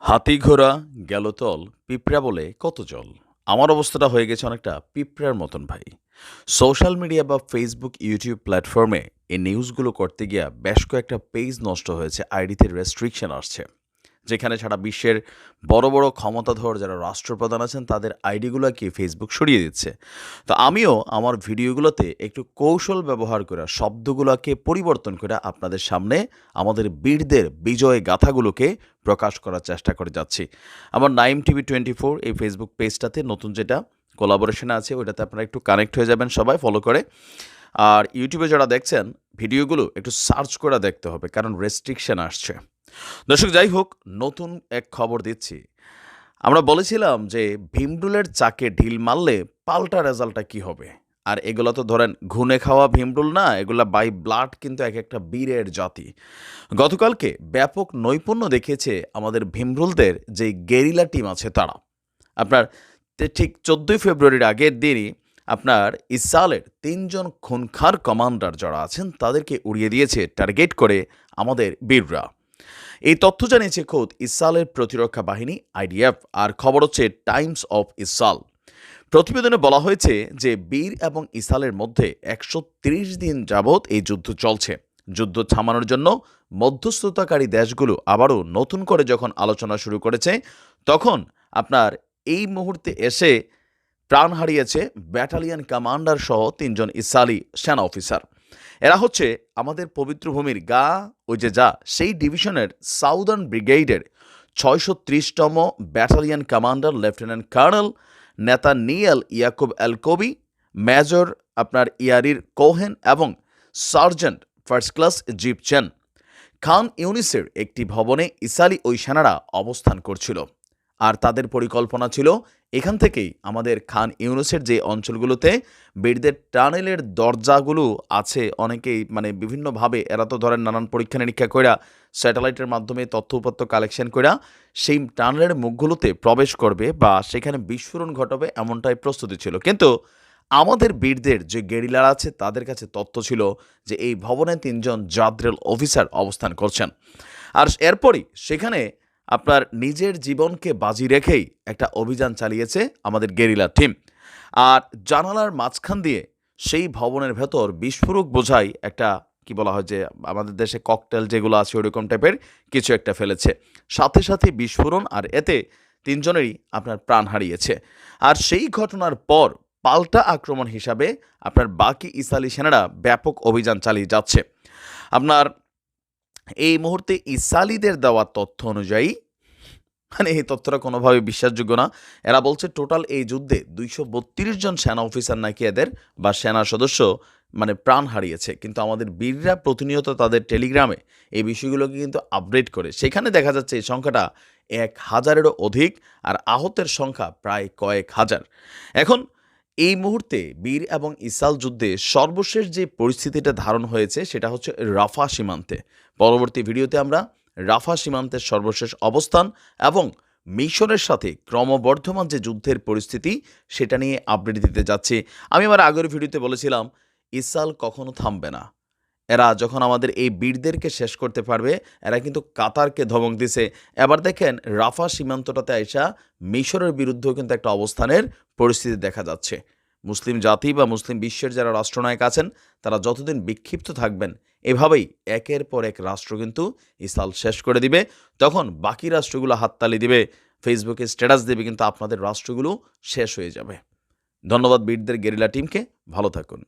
হাতি ঘোড়া গেল তল পিঁপড়া বলে কত জল। আমার অবস্থাটা হয়ে গেছে অনেকটা পিঁপড়ার মতন ভাই। সোশ্যাল মিডিয়া বা ফেসবুক ইউটিউব প্ল্যাটফর্মে এই নিউজগুলো করতে গিয়া বেশ কয়েকটা পেজ নষ্ট হয়েছে, আইডিতে রেস্ট্রিকশন আসছে, যেখানে সারা বিশ্বের বড় বড় ক্ষমতাধর যারা রাষ্ট্রপ্রধান আছেন তাদের আইডিগুলোকে ফেসবুক সরিয়ে দিচ্ছে। তো আমিও আমার ভিডিওগুলোতে একটু কৌশল ব্যবহার করে শব্দগুলোকে পরিবর্তন করে আপনাদের সামনে আমাদের বীরদের বিজয় গাথাগুলোকে প্রকাশ করার চেষ্টা করে যাচ্ছি। আমার নাইম টিভি 24 এই ফেসবুক পেজটাতে নতুন যেটা কোলাবোরেশনে আছে ওইটাতে আপনারা একটু কানেক্ট হয়ে যাবেন সবাই ফলো করে। আর ইউটিউবে যারা দেখছেন ভিডিওগুলো একটু সার্চ করে দেখতে হবে, কারণ রেস্ট্রিকশন আসছে। দর্শক যাই হোক, নতুন এক খবর দিচ্ছি। আমরা বলেছিলাম যে ভীমরুলের চাকে ঢিল মারলে পাল্টা রেজাল্টটা কি হবে। আর এগুলো তো ধরেন ঘুনে খাওয়া ভীমরুল না, এগুলা বাই ব্লাড কিন্তু এক একটা বীরের জাতি। গতকালকে ব্যাপক নৈপুণ্য দেখিয়েছে আমাদের ভীমরুলদের যে গেরিলা টিম আছে তারা। আপনার ঠিক 14ই ফেব্রুয়ারির আগের দিনই আপনার ইসরায়েলের 3জন খুনখার কমান্ডার যারা আছেন তাদেরকে উড়িয়ে দিয়েছে টার্গেট করে আমাদের বীররা। এই তথ্য জানিয়েছে খোদ ইসরায়েলের প্রতিরক্ষা বাহিনী আইডিএফ। আর খবর হচ্ছে টাইমস অফ ইসরায়েল। প্রতিবেদনে বলা হয়েছে যে বীর এবং ইসরায়েলের মধ্যে 130 দিন যাবৎ এই যুদ্ধ চলছে। যুদ্ধ থামানোর জন্য মধ্যস্থতাকারী দেশগুলো আবারও নতুন করে যখন আলোচনা শুরু করেছে, তখন আপনার এই মুহূর্তে এসে প্রাণ হারিয়েছে ব্যাটালিয়ন কমান্ডার সহ 3জন ইসরায়েলি সেনা অফিসার। এরা হচ্ছে আমাদের পবিত্র ভূমির গা ওই যে যা সেই ডিভিশনের সাউদার্ন ব্রিগেডের 630তম battalion commander lieutenant colonel Netanel Yaakov Elkobi, major আপনার ইয়ারির কোহেন এবং sergeant first class Ziv Chen. খান ইউনিসের একটি ভবনে ইসরায়েলি ওই সেনারা অবস্থান করছিল। আর তাদের পরিকল্পনা ছিল এখান থেকেই আমাদের খান ইউনুসের যে অঞ্চলগুলোতে বীরদের টানেলের দরজাগুলো আছে, অনেকেই মানে বিভিন্নভাবে এরা তো ধরেন নানান পরীক্ষা নিরীক্ষা কইরা স্যাটেলাইটের মাধ্যমে তথ্য উপাত্ত কালেকশন কইরা সেই টানেলের মুখগুলোতে প্রবেশ করবে বা সেখানে বিস্ফোরণ ঘটাবে, এমনটাই প্রস্তুতি ছিল। কিন্তু আমাদের বীরদের যে গেরিলার আছে তাদের কাছে তথ্য ছিল যে এই ভবনে 3জন জাদ্রেল অফিসার অবস্থান করছেন। আর এরপরই সেখানে আপনার নিজের জীবনকে বাজি রেখেই একটা অভিযান চালিয়েছে আমাদের গেরিলা টিম। আর জানালার মাঝখান দিয়ে সেই ভবনের ভেতর বিস্ফোরক বোঝাই একটা কি বলা হয় যে আমাদের দেশে ককটেল যেগুলো আছে ওইরকম টাইপের কিছু একটা ফেলেছে, সাথে সাথে বিস্ফোরণ, আর এতে 3জনেরই আপনার প্রাণ হারিয়েছে। আর সেই ঘটনার পর পাল্টা আক্রমণ হিসাবে আপনার বাকি ইসরায়েলি সেনারা ব্যাপক অভিযান চালিয়ে যাচ্ছে। আপনার এই মুহূর্তে ইসরায়েলিদের দেওয়া তথ্য অনুযায়ী, মানে এই তথ্যটা কোনোভাবে বিশ্বাসযোগ্য না, এরা বলছে টোটাল এই যুদ্ধে 232 জন সেনা অফিসার নাকি এদের বা সেনা সদস্য মানে প্রাণ হারিয়েছে। কিন্তু আমাদের বীররা প্রতিনিয়ত তাদের টেলিগ্রামে এই বিষয়গুলোকে কিন্তু আপডেট করে, সেখানে দেখা যাচ্ছে এই সংখ্যাটা 1000-এরও অধিক, আর আহতের সংখ্যা প্রায় কয়েক হাজার। এখন এই মুহূর্তে বীর এবং ইসরায়েল যুদ্ধে সর্বশেষ যে পরিস্থিতিটা ধারণ হয়েছে সেটা হচ্ছে রাফা সীমান্তে। পরবর্তী ভিডিওতে আমরা রাফা সীমান্তের সর্বশেষ অবস্থান এবং মিশরের সাথে ক্রমবর্ধমান যে যুদ্ধের পরিস্থিতি সেটা নিয়ে আপডেট দিতে যাচ্ছি। আমি আমার আগের ভিডিওতে বলেছিলাম ইসরায়েল কখনো থামবে না। এরা যখন আমাদের এই বীরদেরকে শেষ করতে পারবে, এরা কিন্তু কাতারকে ধমক দিছে। এবার দেখেন রাফা সীমান্তটাতে আইসা মিশরের বিরুদ্ধেও কিন্তু একটা অবস্থানের পরিস্থিতি দেখা যাচ্ছে। মুসলিম জাতি বা মুসলিম বিশ্বের যারা রাষ্ট্রনায়ক আছেন তারা যতদিন বিক্ষিপ্ত থাকবেন, এভাবেই একের পর এক রাষ্ট্র কিন্তু ইসরায়েল শেষ করে দিবে। তখন বাকি রাষ্ট্রগুলো হাততালি দিবে, ফেসবুকে স্ট্যাটাস দেবে, কিন্তু আপনাদের রাষ্ট্রগুলো শেষ হয়ে যাবে। ধন্যবাদ বীরদের গেরিলা টিমকে। ভালো থাকুন।